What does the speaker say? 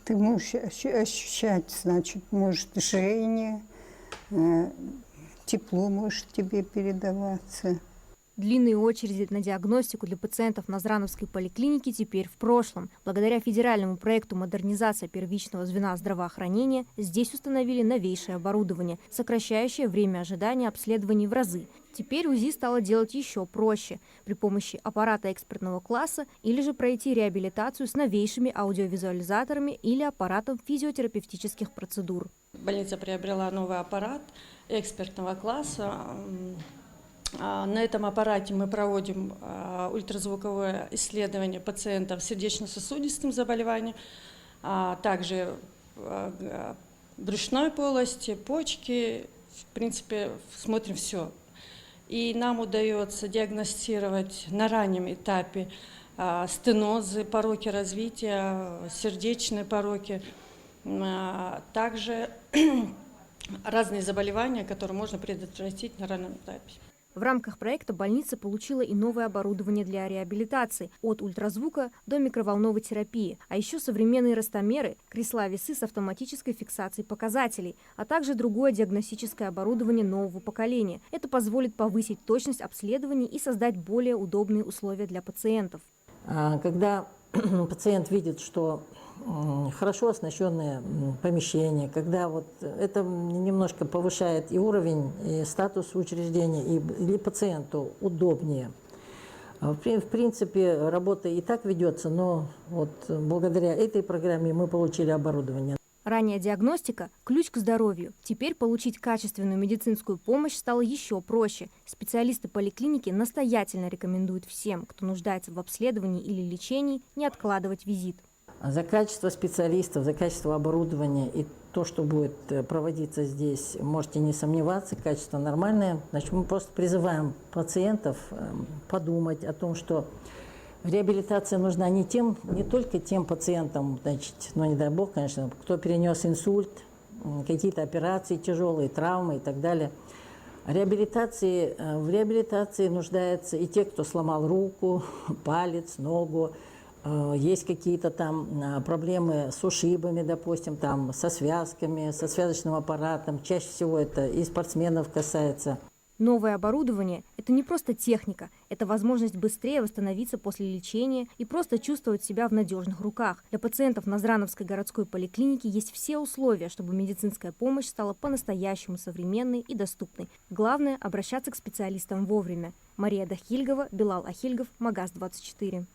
Ты можешь ощущать, значит, может, жжение, тепло может тебе передаваться. Длинные очереди на диагностику для пациентов Назрановской поликлиники теперь в прошлом. Благодаря федеральному проекту «Модернизация первичного звена здравоохранения» здесь установили новейшее оборудование, сокращающее время ожидания обследований в разы. Теперь УЗИ стало делать еще проще при помощи аппарата экспертного класса или же пройти реабилитацию с новейшими аудиовизуализаторами или аппаратом физиотерапевтических процедур. Больница приобрела новый аппарат экспертного класса. На этом аппарате мы проводим ультразвуковое исследование пациентов с сердечно-сосудистым заболеванием, также брюшной полости, почки, в принципе, смотрим все. И нам удается диагностировать на раннем этапе стенозы, пороки развития, сердечные пороки, также разные заболевания, которые можно предотвратить на раннем этапе. В рамках проекта больница получила и новое оборудование для реабилитации от ультразвука до микроволновой терапии, а еще современные ростомеры, кресла-весы с автоматической фиксацией показателей, а также другое диагностическое оборудование нового поколения. Это позволит повысить точность обследований и создать более удобные условия для пациентов. Когда пациент видит, что хорошо оснащенное помещение, когда вот это немножко повышает и уровень, и статус учреждения, и пациенту удобнее. В принципе, работа и так ведется, но вот благодаря этой программе мы получили оборудование. Ранняя диагностика – ключ к здоровью. Теперь получить качественную медицинскую помощь стало еще проще. Специалисты поликлиники настоятельно рекомендуют всем, кто нуждается в обследовании или лечении, не откладывать визит. За качество специалистов, за качество оборудования и то, что будет проводиться здесь, можете не сомневаться, качество нормальное. Значит, мы просто призываем пациентов подумать о том, что реабилитация нужна не только тем пациентам, значит, ну не дай бог, конечно, кто перенес инсульт, какие-то операции тяжелые, травмы и так далее. В реабилитации нуждаются и те, кто сломал руку, палец, ногу. Есть какие-то там проблемы с ушибами, допустим, там, со связками, со связочным аппаратом. Чаще всего это и спортсменов касается. Новое оборудование – это не просто техника, это возможность быстрее восстановиться после лечения и просто чувствовать себя в надежных руках. Для пациентов Назрановской городской поликлиники есть все условия, чтобы медицинская помощь стала по-настоящему современной и доступной. Главное – обращаться к специалистам вовремя. Мария Дахильгова, Билал Ахильгов, Магаз 24.